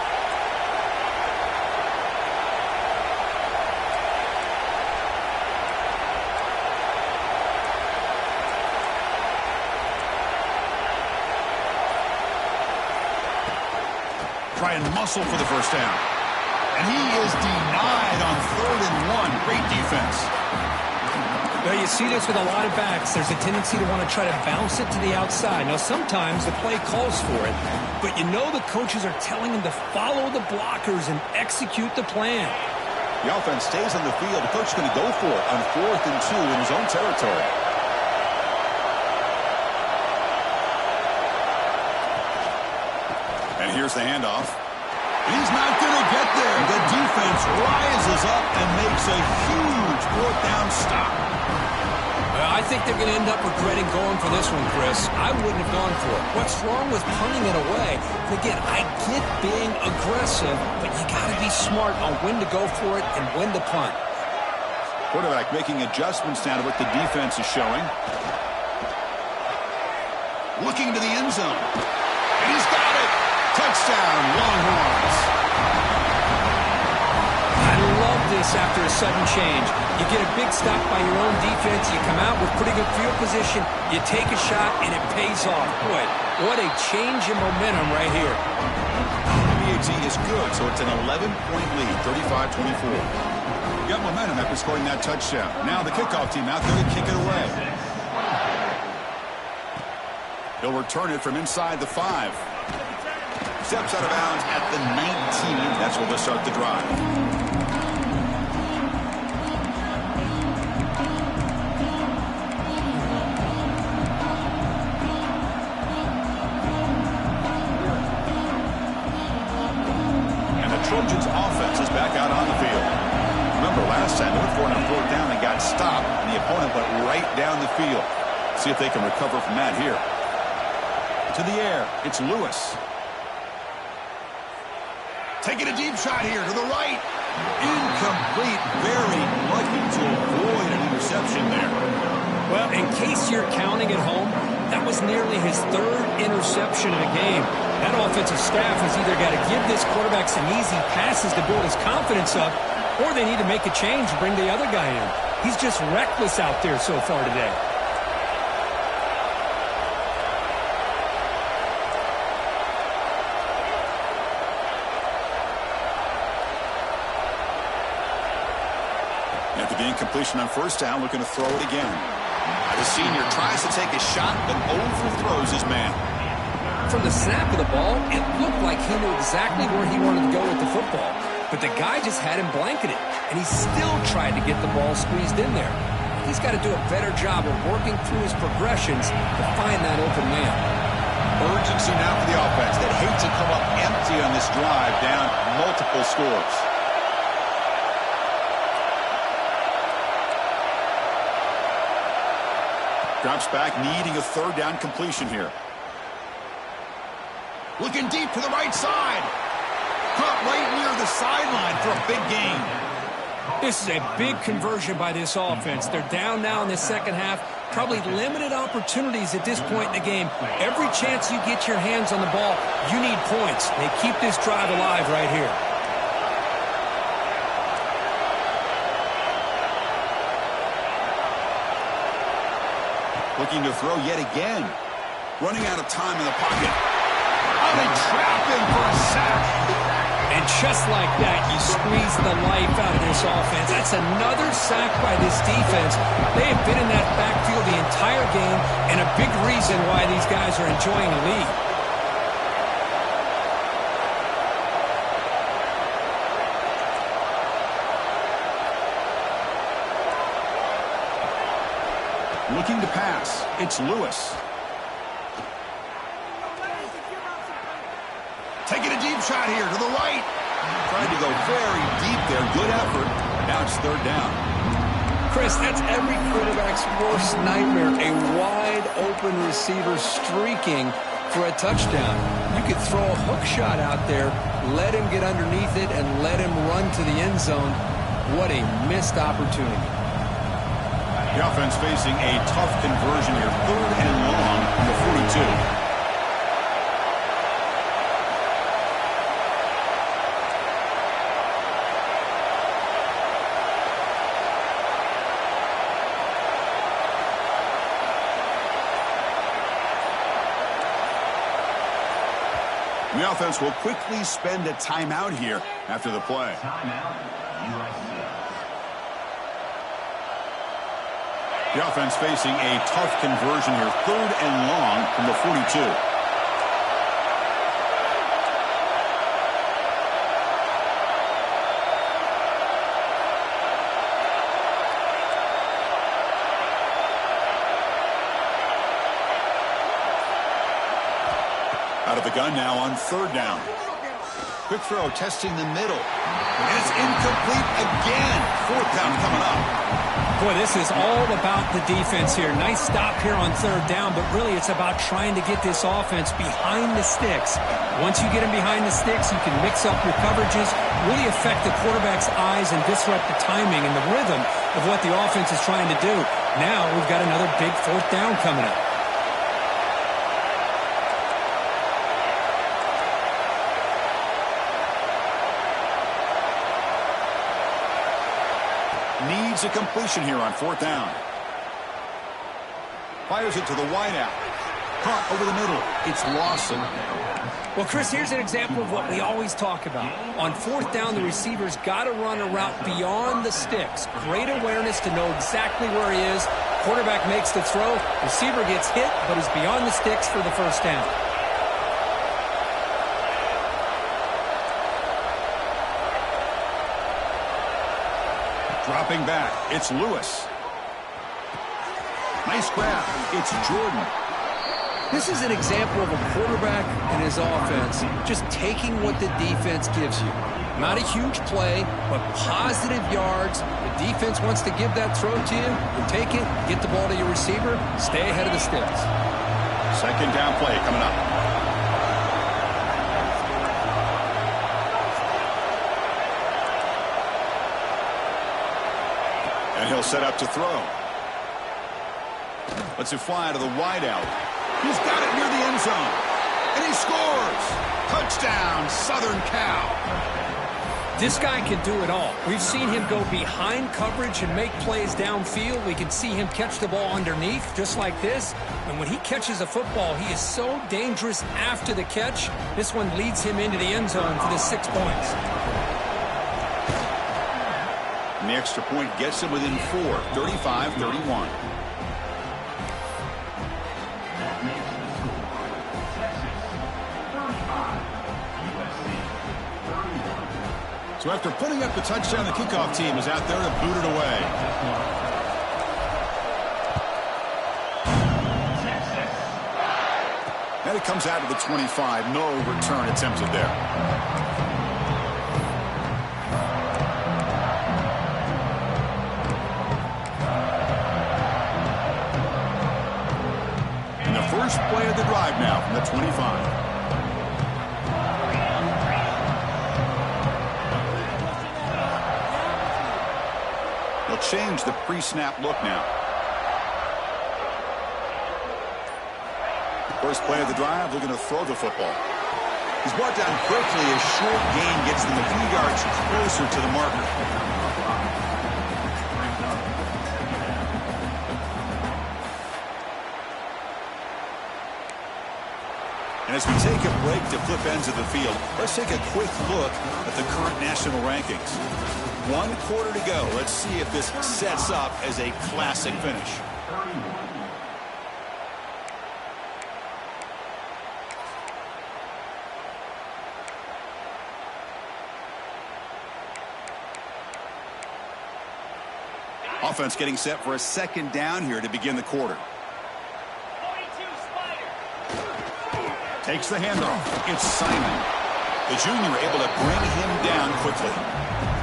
Try and muscle for the first down. And he is denied on 3rd and 1. Great defense. Well, you see this with a lot of backs. There's a tendency to want to try to bounce it to the outside. Now, sometimes the play calls for it, but you know the coaches are telling him to follow the blockers and execute the plan. The offense stays on the field. The coach is going to go for it on 4th and 2 in his own territory. And here's the handoff. He's not going to get there. The defense rises up and makes a huge 4th down stop. I think they're going to end up regretting going for this one, Chris. I wouldn't have gone for it. What's wrong with punting it away? And again, I get being aggressive, but you got to be smart on when to go for it and when to punt. Quarterback making adjustments now to what the defense is showing. Looking to the end zone. And he's got it. Touchdown, Longhorns. I love this after a sudden change. You get a big stop by your own defense. You come out with pretty good field position. You take a shot, and it pays off. Boy, what a change in momentum right here. PAT is good, so it's an 11-point lead, 35-24. Got momentum after scoring that touchdown. Now the kickoff team out there to kick it away. He'll return it from inside the 5. Steps out of bounds at the 19. That's where they'll start the drive. And the Trojans' offense is back out on the field. Remember last time they went for it on 4th down and got stopped, and the opponent went right down the field. See if they can recover from that here. To the air, it's Lewis. Taking a deep shot here to the right. Incomplete. Very lucky to avoid an interception there. Well, in case you're counting at home, that was nearly his 3rd interception of the game. That offensive staff has either got to give this quarterback some easy passes to build his confidence up, or they need to make a change and bring the other guy in. He's just reckless out there so far today. After the incompletion on 1st down, looking to throw it again. The senior tries to take a shot, but overthrows his man. From the snap of the ball, it looked like he knew exactly where he wanted to go with the football. But the guy just had him blanketed, and he still tried to get the ball squeezed in there. He's got to do a better job of working through his progressions to find that open man. Urgency now for the offense that hate to come up empty on this drive, down multiple scores. Drops back, needing a 3rd down completion here. Looking deep to the right side. Caught right near the sideline for a big gain. This is a big conversion by this offense. They're down now in the second half. Probably limited opportunities at this point in the game. Every chance you get your hands on the ball, you need points. They keep this drive alive right here. Looking to throw yet again. Running out of time in the pocket. Oh, they trap him for a sack. And just like that, you squeeze the life out of this offense. That's another sack by this defense. They have been in that backfield the entire game, and a big reason why these guys are enjoying the lead. Looking to pass. It's Lewis. Taking a deep shot here to the right. Tried to go very deep there. Good effort. Now it's 3rd down. Chris, that's every quarterback's worst nightmare. A wide-open receiver streaking for a touchdown. You could throw a hook shot out there, let him get underneath it, and let him run to the end zone. What a missed opportunity. The offense facing a tough conversion here. 3rd and long from the 42. The offense will quickly spend a timeout here after the play. Timeout, USC. The offense facing a tough conversion here. 3rd and long from the 42. Out of the gun now on 3rd down. Quick throw testing the middle. And it's incomplete again. 4th down coming up. Boy, this is all about the defense here. Nice stop here on third down, but really it's about trying to get this offense behind the sticks. Once you get them behind the sticks, you can mix up your coverages, really affect the quarterback's eyes and disrupt the timing and the rhythm of what the offense is trying to do. Now we've got another big fourth down coming up. Needs a completion here on fourth down. Fires it to the wideout. Caught over the middle. It's Lawson. Well, Chris, here's an example of what we always talk about. On fourth down, the receiver's got to run a route beyond the sticks. Great awareness to know exactly where he is. Quarterback makes the throw. Receiver gets hit, but is beyond the sticks for the first down. Dropping back, it's Lewis. Nice grab, it's Jordan. This is an example of a quarterback and his offense just taking what the defense gives you. Not a huge play, but positive yards. The defense wants to give that throw to you. You take it, get the ball to your receiver, stay ahead of the sticks. Second down play coming up. And he'll set up to throw. Lets it fly to the wideout. He's got it near the end zone. And he scores! Touchdown, Southern Cal. This guy can do it all. We've seen him go behind coverage and make plays downfield. We can see him catch the ball underneath, just like this. And when he catches a football, he is so dangerous after the catch. This one leads him into the end zone for the 6 points. And the extra point gets him within 4, 35-31. So after putting up the touchdown, the kickoff team is out there to boot it away. And it comes out to the 25. No return attempted there. And the first play of the drive now from the 25. Change the pre-snap look now. First play of the drive, looking to throw the football. He's brought down quickly. A short gain gets them a few yards closer to the marker. And as we take a break to flip ends of the field, let's take a quick look at the current national rankings. 1 quarter to go. Let's see if this sets up as a classic finish. Offense getting set for a second down here to begin the quarter. Takes the handoff. It's Simon. The junior able to bring him down quickly.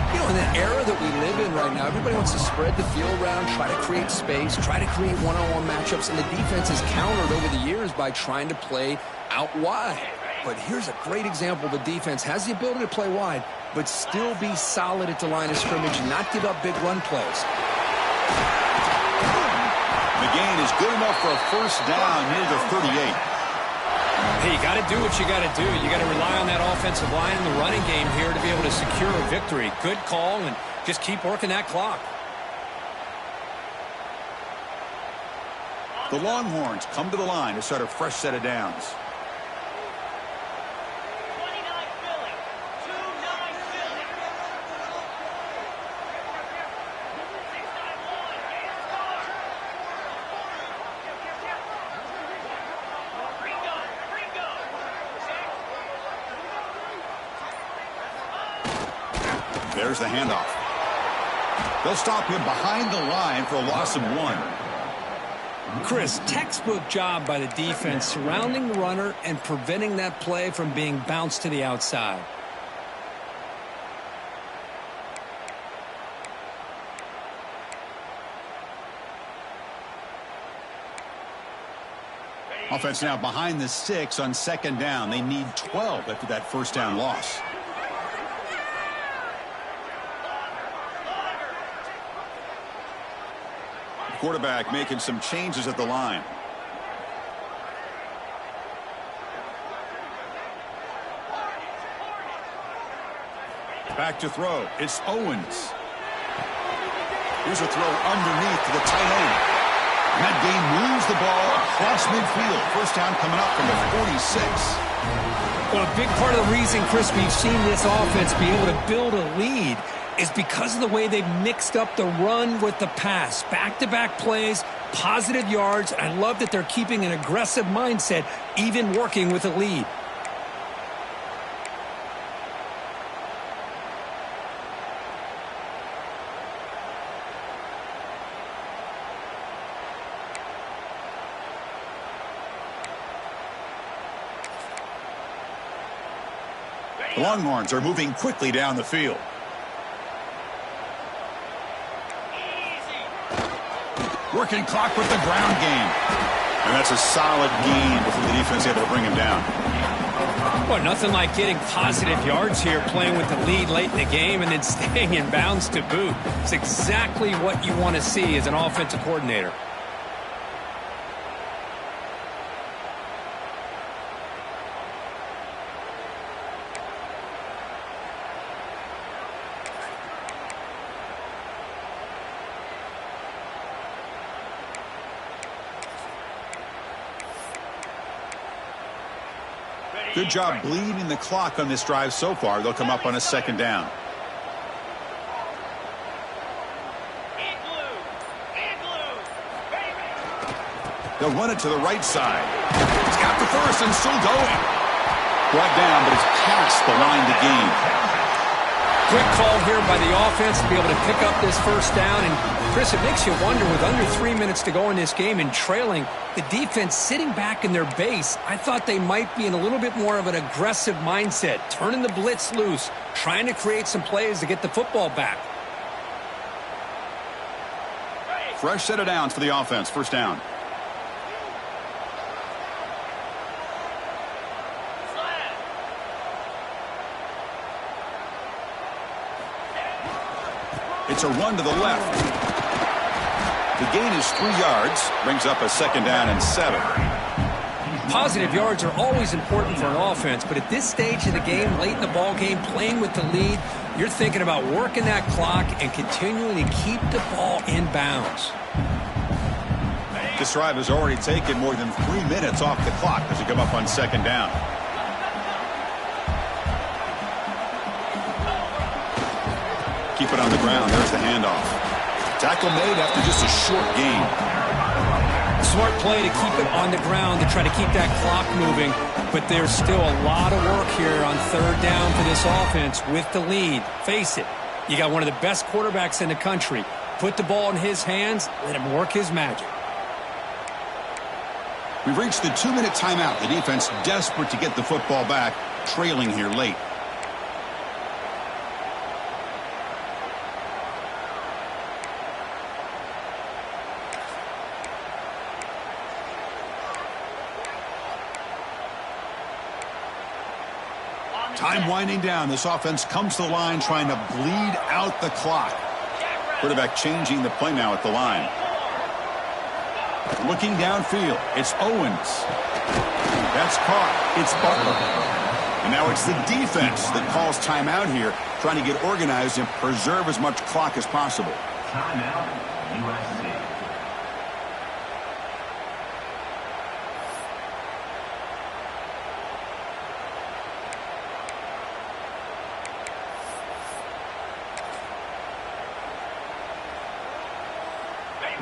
You know, in the era that we live in right now, everybody wants to spread the field around, try to create space, try to create one-on-one matchups, and the defense is countered over the years by trying to play out wide. But here's a great example. The defense has the ability to play wide, but still be solid at the line of scrimmage and not give up big run plays. The gain is good enough for a first down near the 38. Hey, you got to do what you got to do. You got to rely on that offensive line and the running game here to be able to secure a victory. Good call, and just keep working that clock. The Longhorns come to the line to start a fresh set of downs. There's the handoff. They'll stop him behind the line for a loss of 1. Chris, textbook job by the defense surrounding the runner and preventing that play from being bounced to the outside. Offense now behind the 6 on second down. They need 12 after that first down loss. Quarterback making some changes at the line. Back to throw. It's Owens. Here's a throw underneath to the tight end. And that game moves the ball across midfield. First down coming up from the 46. Well, a big part of the reason, Chris, we've seen this offense be able to build a lead is because of the way they've mixed up the run with the pass. Back-to-back plays, positive yards. I love that they're keeping an aggressive mindset, even working with a lead. The Longhorns are moving quickly down the field. Working clock with the ground game. And that's a solid gain before the defense able to bring him down. Well, nothing like getting positive yards here, playing with the lead late in the game and then staying in bounds to boot. It's exactly what you want to see as an offensive coordinator. Good job bleeding the clock on this drive so far. They'll come up on a second down. They'll run it to the right side. He's got the first and still going. Brought down, but it's past the line to gain. Quick call here by the offense to be able to pick up this first down. And, Chris, it makes you wonder, with under 3 minutes to go in this game and trailing, the defense sitting back in their base, I thought they might be in a little bit more of an aggressive mindset, turning the blitz loose, trying to create some plays to get the football back. Fresh set of downs for the offense. First down. It's a run to the left. The gain is 3 yards. Brings up a second down and 7. Positive yards are always important for an offense, but at this stage of the game, late in the ball game, playing with the lead, you're thinking about working that clock and continuing to keep the ball in bounds. This drive has already taken more than 3 minutes off the clock as we come up on second down. Keep it on the ground. There's the handoff. Tackle made after just a short gain. Smart play to keep it on the ground to try to keep that clock moving, but there's still a lot of work here on third down for this offense with the lead. Face it, you got one of the best quarterbacks in the country. Put the ball in his hands, let him work his magic. We've reached the 2-minute timeout. The defense desperate to get the football back, trailing here late. Time winding down. This offense comes to the line trying to bleed out the clock. Quarterback changing the play now at the line. Looking downfield. It's Owens. That's caught. It's Butler. And now it's the defense that calls timeout here, trying to get organized and preserve as much clock as possible. Timeout, USC.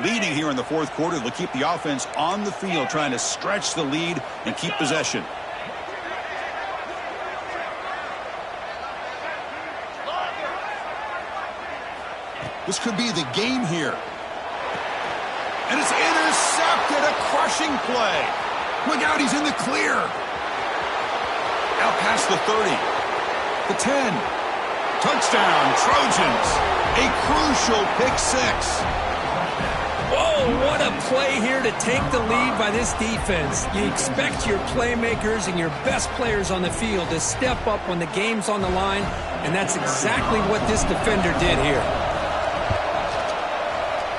Leading here in the fourth quarter, they'll keep the offense on the field, trying to stretch the lead and keep possession. This could be the game here. And it's intercepted, a crushing play. Look out, he's in the clear. Out past the 30. The 10. Touchdown, Trojans. A crucial pick six. Whoa, what a play here to take the lead by this defense. You expect your playmakers and your best players on the field to step up when the game's on the line, and that's exactly what this defender did here.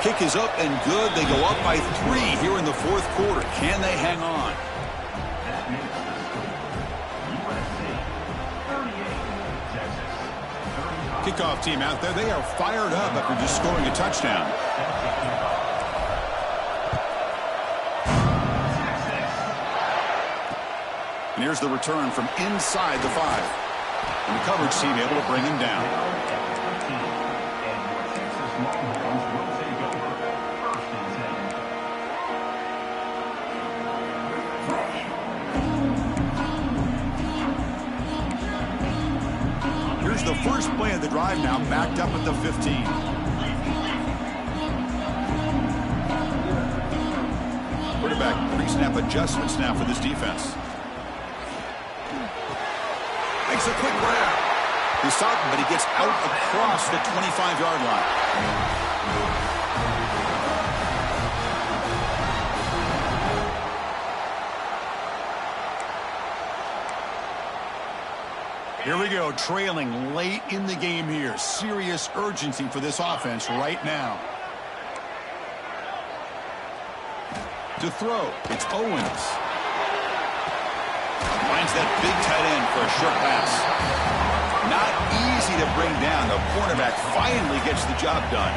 Kick is up and good. They go up by 3 here in the fourth quarter. Can they hang on? Kickoff team out there. They are fired up after just scoring a touchdown. And here's the return from inside the 5. And the coverage team able to bring him down. Here's the first play of the drive now, backed up at the 15. Quarterback pre-snap adjustments now for this defense. Makes a quick grab. He's stopped, but he gets out across the 25-yard line. Here we go, trailing late in the game here. Serious urgency for this offense right now. To throw, it's Owens. Finds that big tight end for a short pass. Not easy to bring down. The cornerback finally gets the job done.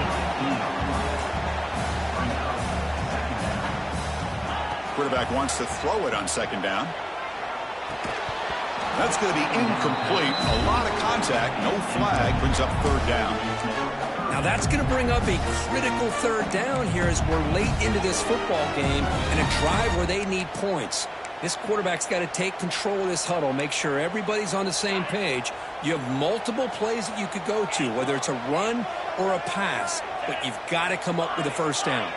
Quarterback wants to throw it on second down. That's going to be incomplete. A lot of contact. No flag. Brings up third down. Now that's going to bring up a critical third down here as we're late into this football game and a drive where they need points. This quarterback's got to take control of this huddle, make sure everybody's on the same page. You have multiple plays that you could go to, whether it's a run or a pass, but you've got to come up with a first down.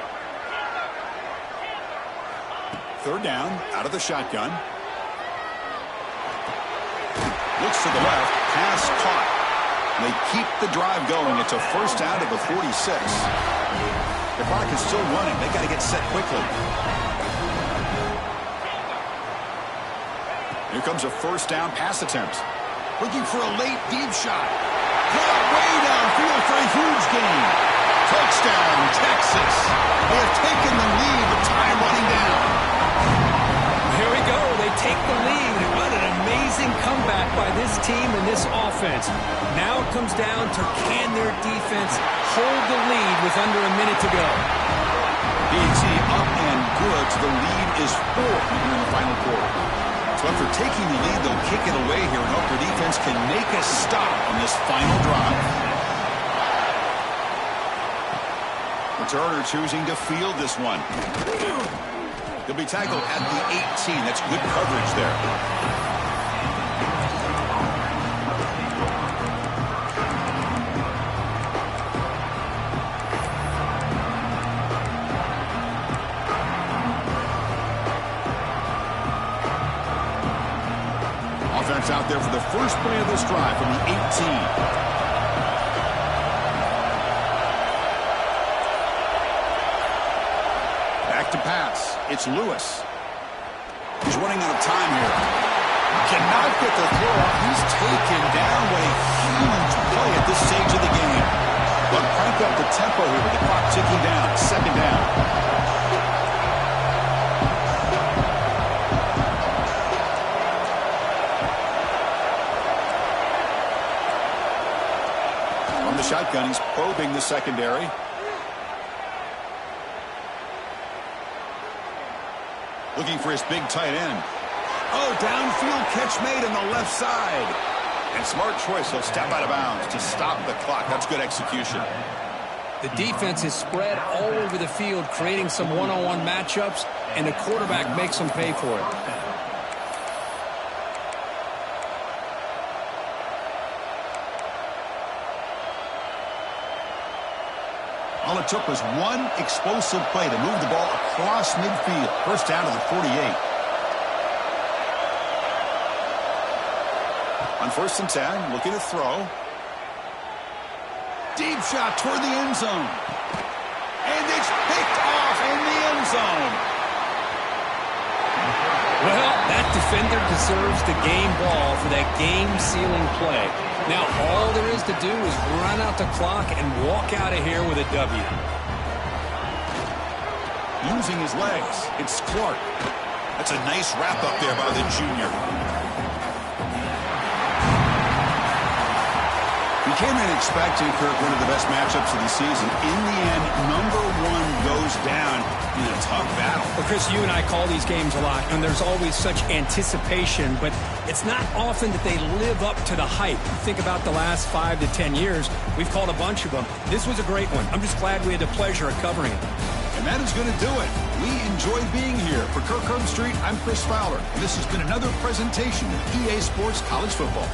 Third down, out of the shotgun. Looks to the left, pass caught. They keep the drive going. It's a first down to the 46. The clock is still running. They got to get set quickly. Here comes a first down pass attempt. Looking for a late deep shot. Caught way downfield for a huge gain. Touchdown, Texas. They have taken the lead with time running down. Here we go. They take the lead. What an amazing comeback by this team and this offense. Now it comes down to can their defense hold the lead with under a minute to go. BT up and good. The lead is 4 here in the final quarter. So after taking the lead, they'll kick it away here and hope their defense can make a stop on this final drive. Returner choosing to field this one. He'll be tackled at the 18. That's good coverage there. Offense out there for the first play of this drive from the 18. To pass. It's Lewis. He's running out of time here. Cannot get the throw off. He's taken down. What a huge play at this stage of the game. But crank up the tempo here with the clock ticking down. Second down. From the shotgun, he's probing the secondary. Looking for his big tight end. Oh, downfield catch made on the left side. And smart choice. He'll step out of bounds to stop the clock. That's good execution. The defense is spread all over the field, creating some one-on-one matchups, and the quarterback makes them pay for it. All it took was one explosive play to move the ball across midfield. First down to the 48. On 1st and 10, looking to throw. Deep shot toward the end zone. And It's picked off in the end zone. Well, that defender deserves the game ball for that game-sealing play. Now, all there is to do is run out the clock and walk out of here with a W. Using his legs, it's Clark. That's a nice wrap-up there by the junior. We came in expecting, Kirk, one of the best matchups of the season. In the end, number one goes down in a tough battle. Well, Chris, you and I call these games a lot, and there's always such anticipation, but it's not often that they live up to the hype. Think about the last 5 to 10 years. We've called a bunch of them. This was a great one. I'm just glad we had the pleasure of covering it. And that is going to do it. We enjoy being here. For Kirk Herbstreit, I'm Chris Fowler. And this has been another presentation of EA Sports College Football.